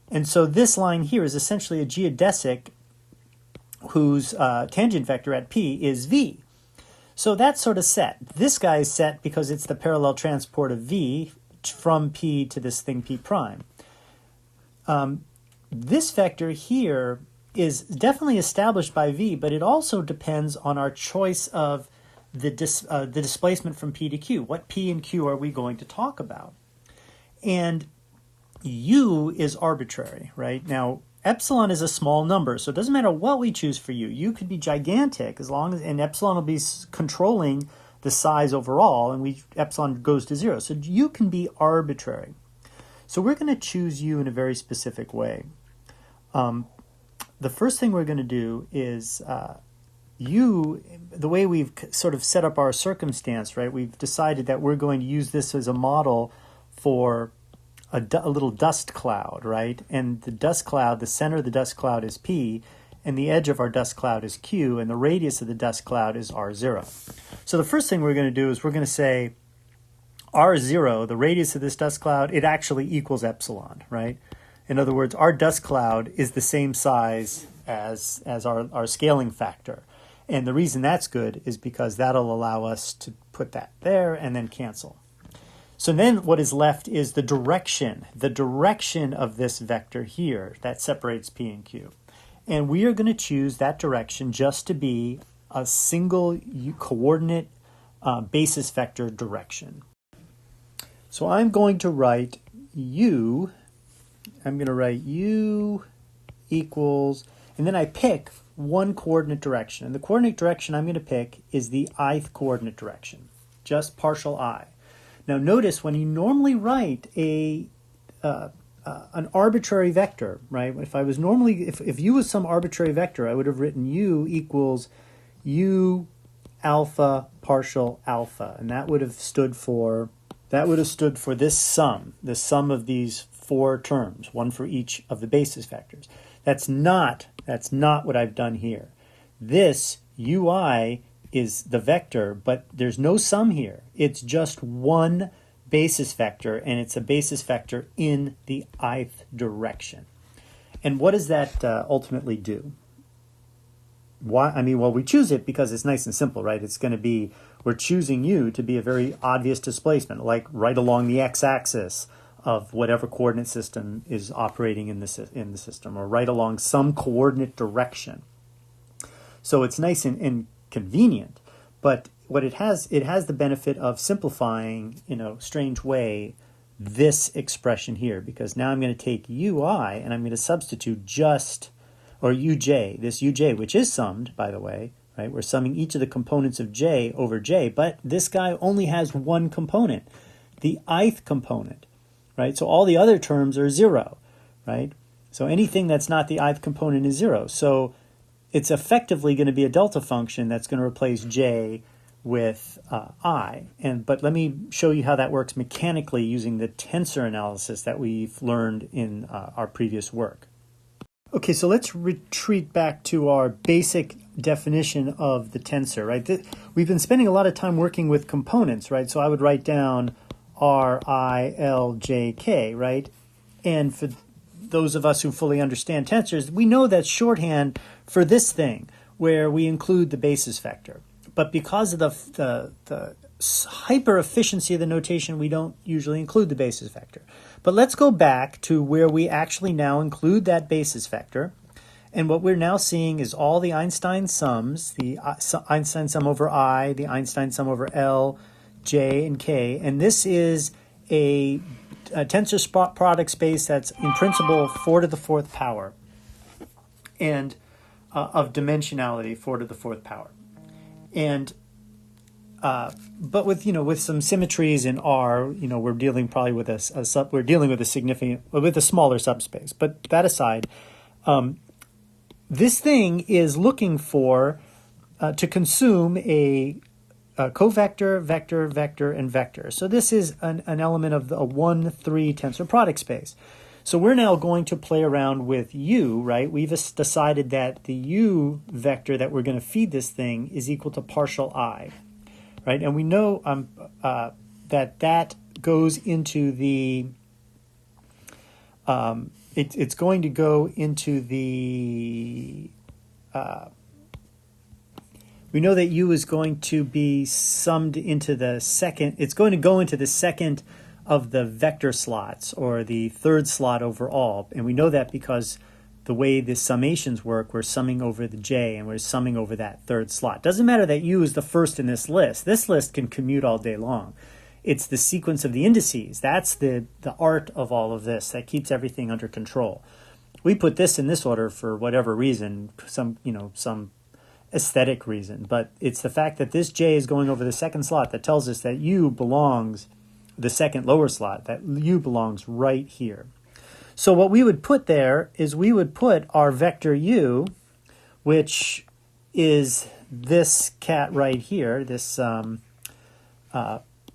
And so this line here is essentially a geodesic whose tangent vector at P is V. So that's sort of set. This guy is set because it's the parallel transport of V from P to this thing P prime. This vector here is definitely established by V, but it also depends on our choice of the displacement from P to Q. What P and Q are we going to talk about? And U is arbitrary, right? Now, epsilon is a small number, so it doesn't matter what we choose for U. U could be gigantic as long as, and epsilon will be controlling the size overall, and epsilon goes to 0. So U can be arbitrary. So we're going to choose U in a very specific way. The first thing we're going to do is U, the way we've sort of set up our circumstance, right? We've decided that we're going to use this as a model for a little dust cloud, right? And the dust cloud, the center of the dust cloud is P, and the edge of our dust cloud is Q, and the radius of the dust cloud is R0. So the first thing we're going to do is we're going to say R0, the radius of this dust cloud, it actually equals epsilon, right? In other words, our dust cloud is the same size as our scaling factor. And the reason that's good is because that'll allow us to put that there and then cancel. So then what is left is the direction of this vector here that separates P and Q. And we are going to choose that direction just to be a single coordinate basis vector direction. So I'm going to write U equals, and then I pick one coordinate direction. And the coordinate direction I'm going to pick is the ith coordinate direction, just partial I. Now notice when you normally write an arbitrary vector, right? If U was some arbitrary vector, I would have written U equals U alpha partial alpha, and that would have stood for this sum, the sum of these four terms, one for each of the basis vectors. That's not what I've done here. This UI is the vector, but there's no sum here. It's just one basis vector, and it's a basis vector in the ith direction. And what does that ultimately do? Why? I mean, well, we choose it because it's nice and simple, right? It's going to be, we're choosing U to be a very obvious displacement, like right along the x-axis of whatever coordinate system is operating in the system, or right along some coordinate direction. So it's nice and convenient, but what it has the benefit of simplifying, in a strange way, this expression here, because now I'm going to take UI and I'm going to substitute UJ, this UJ, which is summed, by the way, right? We're summing each of the components of J over J, but this guy only has one component, the ith component, right? So all the other terms are 0, right? So anything that's not the ith component is 0. So it's effectively going to be a delta function that's going to replace j with I. But let me show you how that works mechanically using the tensor analysis that we've learned in our previous work. Okay, so let's retreat back to our basic definition of the tensor, right? We've been spending a lot of time working with components, right? So I would write down R, I, L, J, K, right? And for those of us who fully understand tensors, we know that's shorthand for this thing, where we include the basis vector. But because of the hyper efficiency of the notation, we don't usually include the basis vector. But let's go back to where we actually now include that basis vector. And what we're now seeing is all the Einstein sums, the Einstein sum over I, the Einstein sum over L, J, and K. And this is a tensor product space that's in principle 4 to the 4th power and of dimensionality 4 to the 4th power. And but with some symmetries in R, we're dealing probably with a smaller subspace. But that aside, this thing is looking for to consume a covector, vector, vector, and vector. So this is an element of a 1-3 tensor product space. So we're now going to play around with U, right? We've decided that the U vector that we're going to feed this thing is equal to partial I, right? And we know that goes into the, it's going to go into the, we know that U is going to be summed into the second, it's going to go into the second of the vector slots, or the third slot overall. And we know that because the way the summations work, we're summing over the j and we're summing over that third slot. Doesn't matter that u is the first in this list. This list can commute all day long. It's the sequence of the indices. That's the art of all of this that keeps everything under control. We put this in this order for whatever reason, some aesthetic reason, but it's the fact that this j is going over the second slot that tells us that u belongs, the second lower slot, that u belongs right here. So what we would put there is we would put our vector u, which is this cat right here, this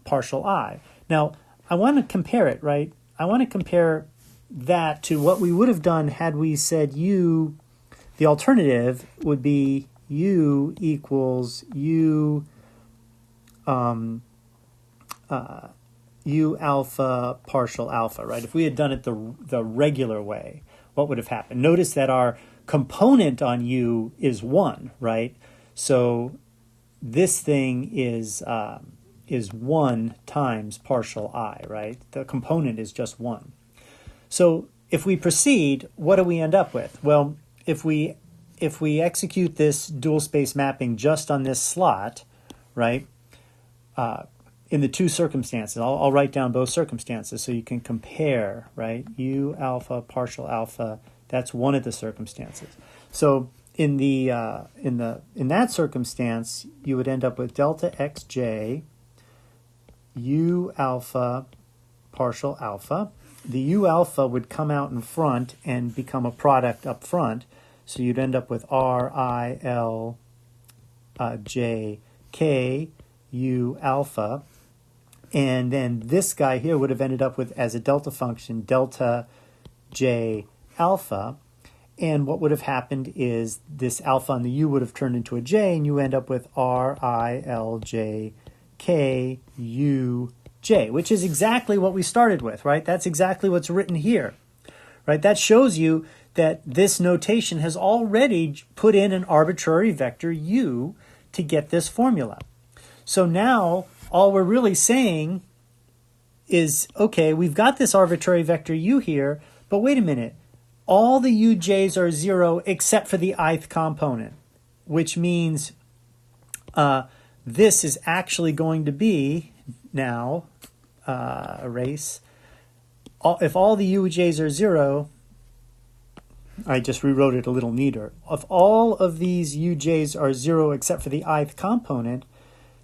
partial I. Now, I want to compare it, right? I want to compare that to what we would have done had we said u, the alternative would be u equals u u alpha partial alpha, right? If we had done it the regular way, what would have happened? Notice that our component on u is 1, right? So this thing is 1 times partial I, right? The component is just 1. So if we proceed, what do we end up with? Well, if we execute this dual space mapping just on this slot, right, in the two circumstances, I'll write down both circumstances so you can compare, right? U alpha partial alpha, that's one of the circumstances. So in that circumstance, you would end up with delta xj u alpha partial alpha. The u alpha would come out in front and become a product up front. So you'd end up with R, I, L, J, K, U alpha. And then this guy here would have ended up with, as a delta function, delta J alpha. And what would have happened is this alpha on the U would have turned into a J, and you end up with R, I, L, J, K, U, J, which is exactly what we started with, right? That's exactly what's written here, right? That shows you that this notation has already put in an arbitrary vector U to get this formula. So now all we're really saying is, okay, we've got this arbitrary vector U here, but wait a minute. All the UJs are 0 except for the ith component, which means this is actually going to be now, erase. If all the UJs are 0, I just rewrote it a little neater. If all of these UJs are 0 except for the ith component,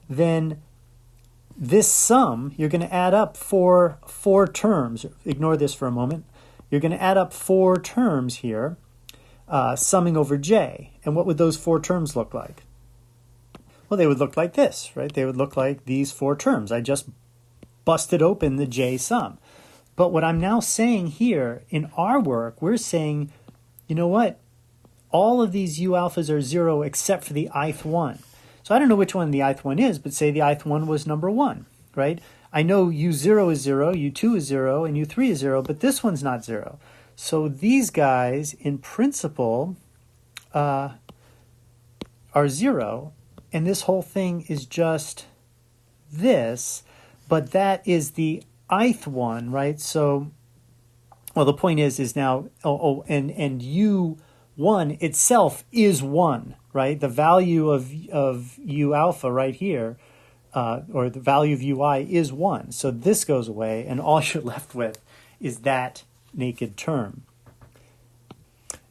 then this sum, you're going to add up four terms. Ignore this for a moment. you're going to add up 4 terms here, summing over j. And what would those 4 terms look like? Well, they would look like this, right? They would look like these 4 terms. I just busted open the j sum. But what I'm now saying here in our work, we're saying, you know what? All of these u alphas are 0 except for the ith one. So I don't know which one the ith one is, but say the ith one was number 1, right? I know u0 is 0, u2 is 0, and u3 is 0, but this one's not 0. So these guys, in principle, are 0, and this whole thing is just this, but that is the ith one, right? So, well, the point is now, and u1 itself is 1, right? The value of u alpha right here, or the value of ui is 1. So this goes away, and all you're left with is that naked term.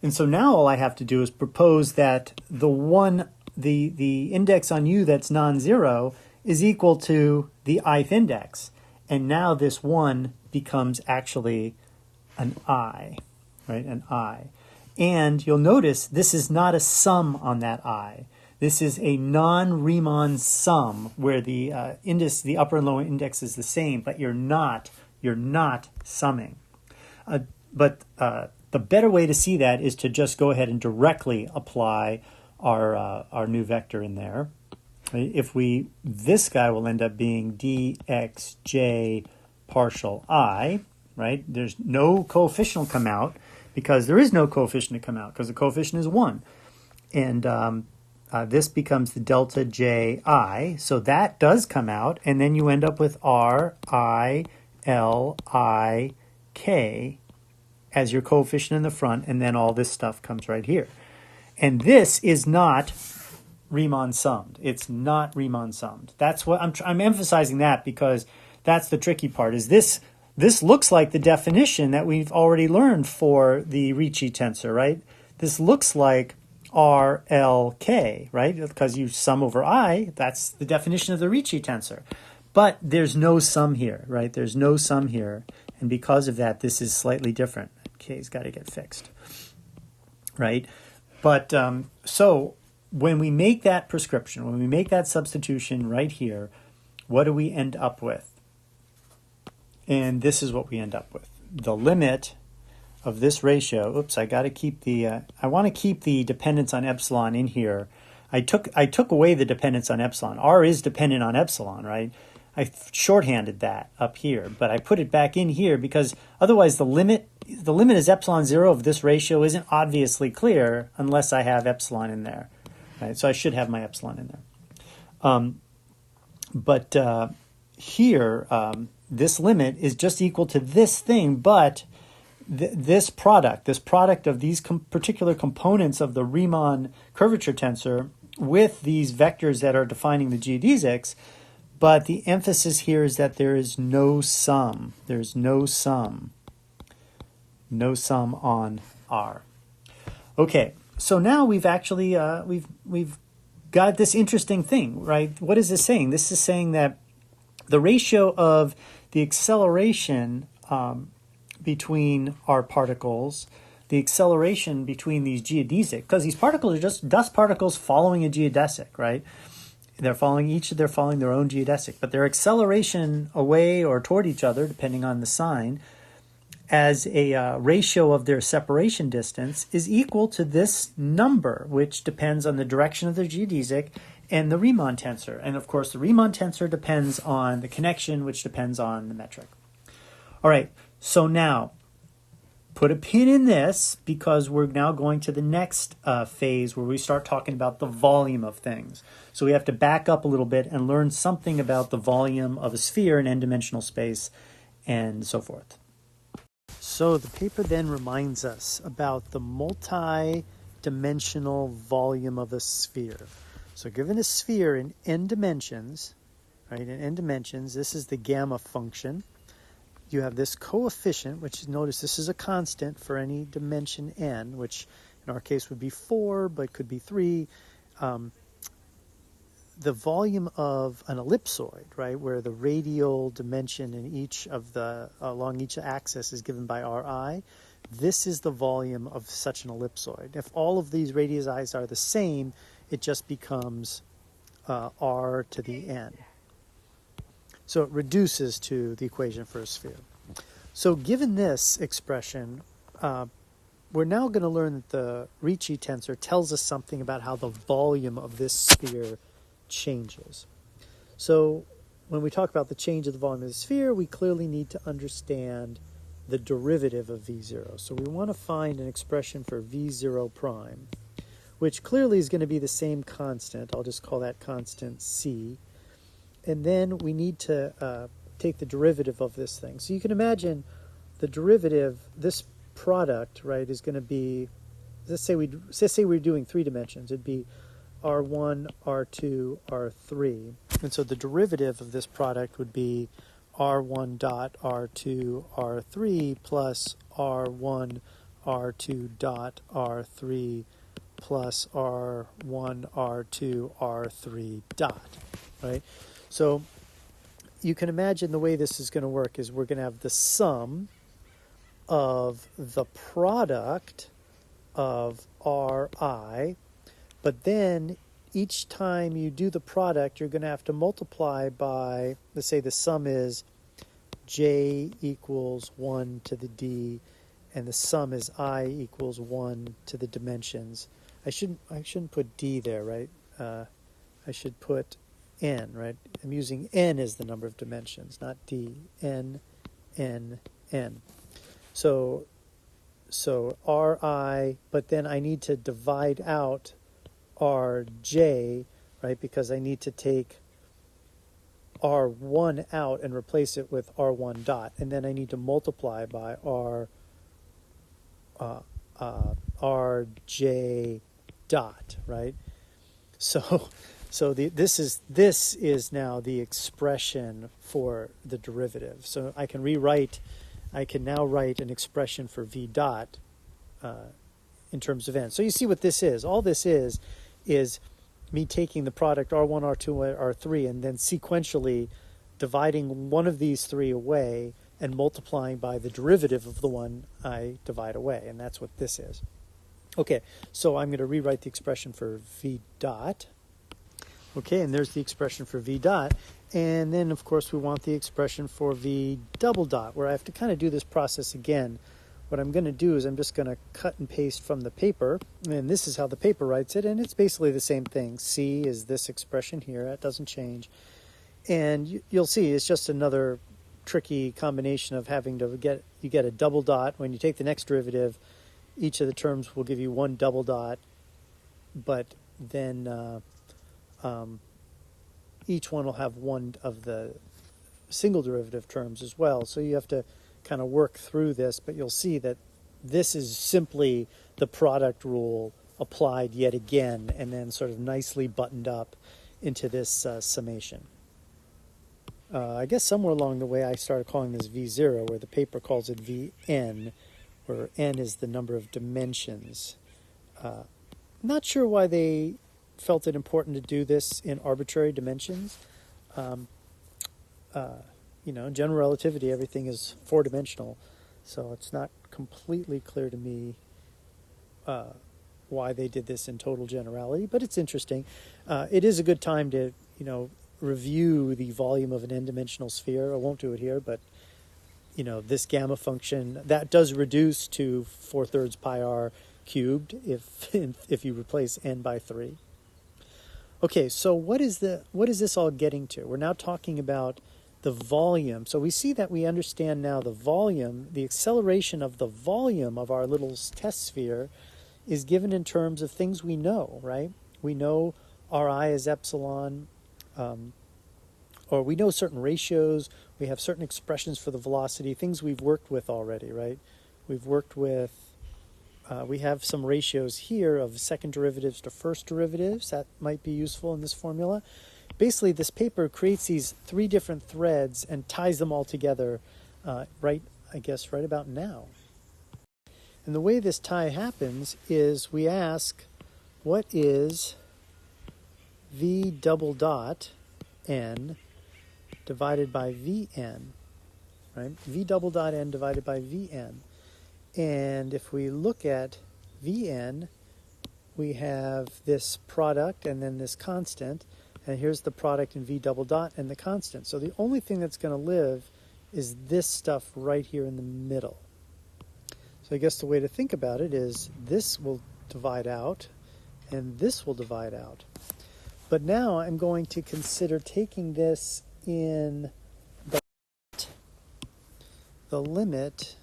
And so now all I have to do is propose that the index on u that's non-zero is equal to the ith index. And now this 1 becomes actually an I, right? An I. And you'll notice this is not a sum on that I. This is a non-Riemann sum where the the upper and lower index is the same, but you're not summing. But the better way to see that is to just go ahead and directly apply our new vector in there. This guy will end up being dxj partial I, right? There's no coefficient will come out because there is no coefficient to come out because the coefficient is 1. And this becomes the delta ji, so that does come out, and then you end up with r, I, l, I, k as your coefficient in the front, and then all this stuff comes right here. And this is not Riemann summed. It's not Riemann summed. That's what I'm emphasizing that because that's the tricky part. Is this looks like the definition that we've already learned for the Ricci tensor, right? This looks like RLK, right? Because you sum over I, that's the definition of the Ricci tensor. But there's no sum here, right? There's no sum here. And because of that, this is slightly different. K's got to get fixed, right? But so when we make that prescription, when we make that substitution right here, what do we end up with? And this is what we end up with. The limit of this ratio, oops, I got to keep the, I want to keep the dependence on epsilon in here. I took away the dependence on epsilon. R is dependent on epsilon, right? I shorthanded that up here, but I put it back in here because otherwise the limit is epsilon 0 of this ratio isn't obviously clear unless I have epsilon in there, right? So I should have my epsilon in there. But here, this limit is just equal to this thing, but this product of these particular components of the Riemann curvature tensor with these vectors that are defining the geodesics, but the emphasis here is that there is no sum. There's no sum. No sum on R. Okay, so now we've actually we've got this interesting thing, right? What is this saying? This is saying that the ratio of the acceleration between our particles, the acceleration between these geodesic, because these particles are just dust particles following a geodesic, right? They're following their own geodesic, but their acceleration away or toward each other, depending on the sign, as a ratio of their separation distance is equal to this number, which depends on the direction of the geodesic and the Riemann tensor. And of course, the Riemann tensor depends on the connection, which depends on the metric. All right, so now put a pin in this because we're now going to the next phase where we start talking about the volume of things. So we have to back up a little bit and learn something about the volume of a sphere in n-dimensional space and so forth. So the paper then reminds us about the multi-dimensional volume of a sphere. So given a sphere in n dimensions, right, in n dimensions, this is the gamma function. You have this coefficient, which notice this is a constant for any dimension n, which in our case would be 4, but could be 3. the volume of an ellipsoid, right, where the radial dimension in each of the along each axis is given by Ri, this is the volume of such an ellipsoid. If all of these radii are the same, it just becomes r to the n. So it reduces to the equation for a sphere. So given this expression, we're now going to learn that the Ricci tensor tells us something about how the volume of this sphere changes. So when we talk about the change of the volume of the sphere, we clearly need to understand the derivative of V0. So we want to find an expression for V0 prime, which clearly is going to be the same constant. I'll just call that constant C. And then we need to take the derivative of this thing. So you can imagine the derivative, this product, right, is going to be, let's say we're doing 3 dimensions. It'd be R1, R2, R3. And so the derivative of this product would be R1 dot R2, R3 plus R1, R2 dot R3 plus R1, R2, R3 dot, right? So you can imagine the way this is going to work is we're going to have the sum of the product of Ri, but then each time you do the product, you're going to have to multiply by, let's say the sum is j equals 1 to the d, and the sum is I equals 1 to the dimensions. I shouldn't put d there, right? I should put n, right? I'm using n as the number of dimensions, not d. N, n, n. So Ri, but then I need to divide out Rj, right? Because I need to take R1 out and replace it with R1 dot. And then I need to multiply by Rj dot, right? So this is now the expression for the derivative. So I can now write an expression for v dot in terms of n. So you see what this is. All this is me taking the product R1, R2, R3, and then sequentially dividing one of these 3 away and multiplying by the derivative of the one I divide away. And that's what this is. Okay, so I'm going to rewrite the expression for v dot. Okay, and there's the expression for v dot. And then, of course, we want the expression for v double dot, where I have to kind of do this process again. What I'm going to do is I'm just going to cut and paste from the paper, and this is how the paper writes it, and it's basically the same thing. C is this expression here. That doesn't change. And you'll see it's just another tricky combination of having to you get a double dot. When you take the next derivative, each of the terms will give you one double dot, but then each one will have one of the single derivative terms as well. So you have to kind of work through this, but you'll see that this is simply the product rule applied yet again and then sort of nicely buttoned up into this summation. I guess somewhere along the way I started calling this V0, where the paper calls it Vn, where n is the number of dimensions. Not sure why they felt it important to do this in arbitrary dimensions. In general relativity, everything is 4-dimensional, so it's not completely clear to me why they did this in total generality, but it's interesting. It is a good time to, review the volume of an n-dimensional sphere. I won't do it here, but, this gamma function, that does reduce to 4/3 pi r cubed if you replace n by 3. Okay, so what is this all getting to? We're now talking about the volume. So we see that we understand now the volume, the acceleration of the volume of our little test sphere is given in terms of things we know, right? We know Ri is epsilon, or we know certain ratios, we have certain expressions for the velocity, things we've worked with already, right? We've worked with, we have some ratios here of second derivatives to first derivatives. That might be useful in this formula. Basically, this paper creates these 3 different threads and ties them all together right about now. And the way this tie happens is we ask, what is v double dot n divided by vn, right? V double dot n divided by vn. And if we look at vn, we have this product and then this constant, and here's the product in v double dot and the constant. So the only thing that's going to live is this stuff right here in the middle. So I guess the way to think about it is this will divide out and this will divide out. But now I'm going to consider taking this in the limit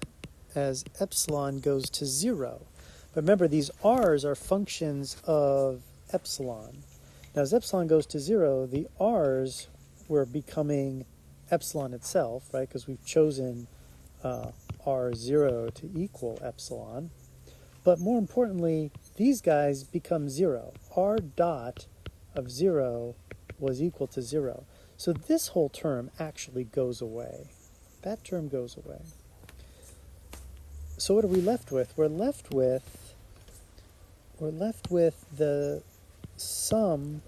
as epsilon goes to 0. But remember, these r's are functions of epsilon. Now, as epsilon goes to 0, the r's were becoming epsilon itself, right? Because we've chosen r0 to equal epsilon. But more importantly, these guys become 0. R dot of 0 was equal to 0. So this whole term actually goes away. That term goes away. So what are we left with? We're left with the sum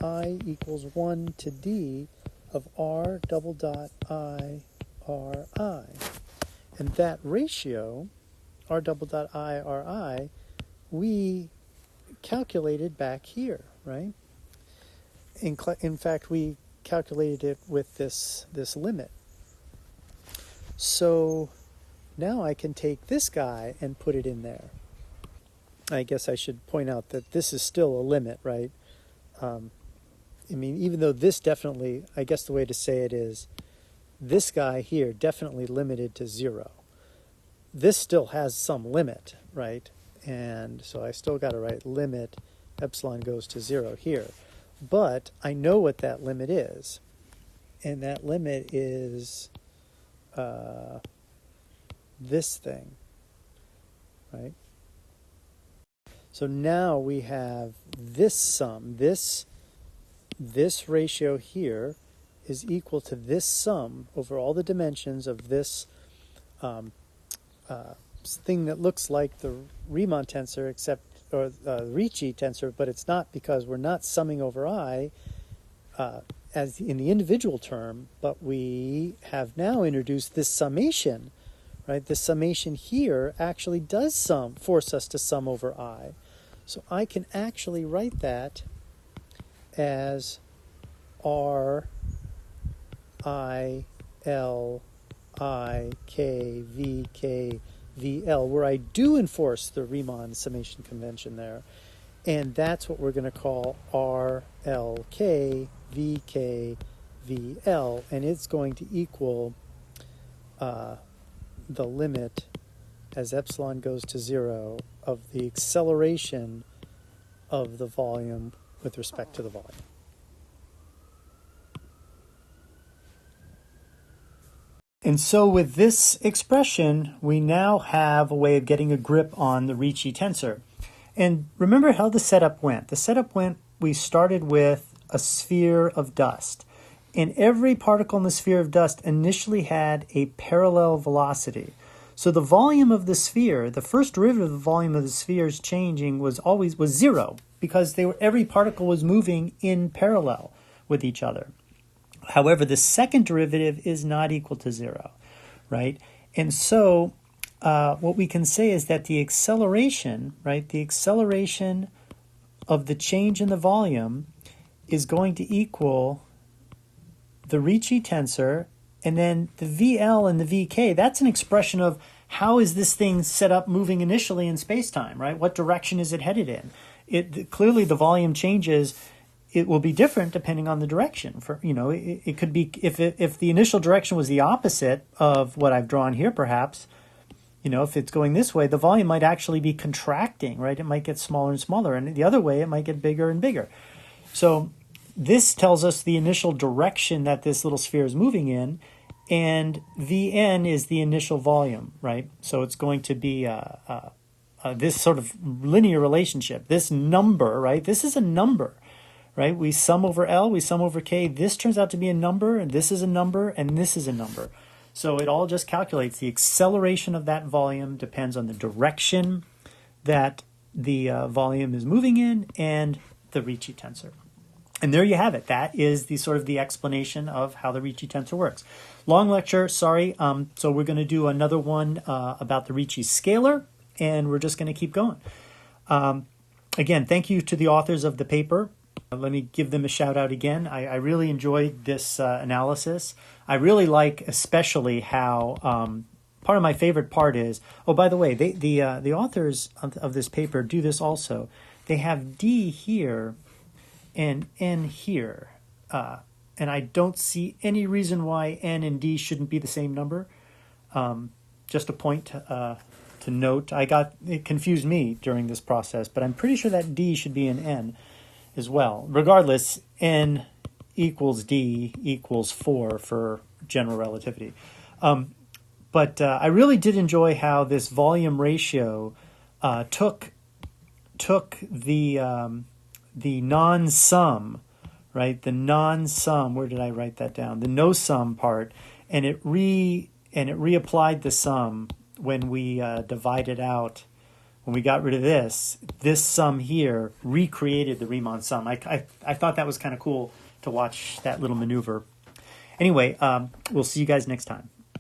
I equals 1 to d of r double dot I r I. And that ratio, r double dot I r I, we calculated back here, right? In fact, we calculated it with this limit. So now I can take this guy and put it in there. I guess I should point out that this is still a limit, right? I mean, even though this definitely, I guess the way to say it is, this guy here definitely limited to 0. This still has some limit, right? And so I still got to write limit epsilon goes to 0 here. But I know what that limit is. And that limit is this thing, right? So now we have this sum, this ratio here is equal to this sum over all the dimensions of this thing that looks like the Riemann tensor, or Ricci tensor, but it's not, because we're not summing over I as in the individual term, but we have now introduced this summation, right? This summation here actually does force us to sum over I. So I can actually write that as R I L I K V K V L, where I do enforce the Riemann summation convention there. And that's what we're going to call R L K V K V L, and it's going to equal the limit as epsilon goes to 0 of the acceleration of the volume with respect to the volume. And so with this expression, we now have a way of getting a grip on the Ricci tensor. And remember how the setup went. The setup went, we started with a sphere of dust. And every particle in the sphere of dust initially had a parallel velocity. So the volume of the sphere, the first derivative of the volume of the sphere's changing was 0, because every particle was moving in parallel with each other. However, the second derivative is not equal to 0, right? And so what we can say is that the acceleration, right, the acceleration of the change in the volume is going to equal the Ricci tensor, and then the VL and the VK, that's an expression of how is this thing set up moving initially in space-time, right? What direction is it headed in? Clearly the volume changes. It will be different depending on the direction. It could be, if the initial direction was the opposite of what I've drawn here, perhaps, if it's going this way, the volume might actually be contracting, right? It might get smaller and smaller, and the other way, it might get bigger and bigger. So this tells us the initial direction that this little sphere is moving in, and Vn is the initial volume, right? So it's going to be this sort of linear relationship, this number, right? This is a number, right? We sum over L, we sum over K. This turns out to be a number, and this is a number, and this is a number. So it all just calculates. The acceleration of that volume depends on the direction that the volume is moving in and the Ricci tensor. And there you have it. That is the sort of the explanation of how the Ricci tensor works. Long lecture, sorry. So we're going to do another one about the Ricci scalar, and we're just going to keep going. Again, thank you to the authors of the paper. Let me give them a shout out again. I really enjoyed this analysis. I really like especially how part of my favorite part is, oh, by the way, the authors of this paper do this also. They have D here and N here. And I don't see any reason why N and D shouldn't be the same number. Just a point to note. It confused me during this process, but I'm pretty sure that D should be an N as well. Regardless, N equals D equals 4 for general relativity. But I really did enjoy how this volume ratio took the non-sum, right? The non-sum. Where did I write that down? The no-sum part, and it reapplied the sum when we divided out. When we got rid of this sum here recreated the Riemann sum. I thought that was kind of cool to watch that little maneuver. Anyway, we'll see you guys next time.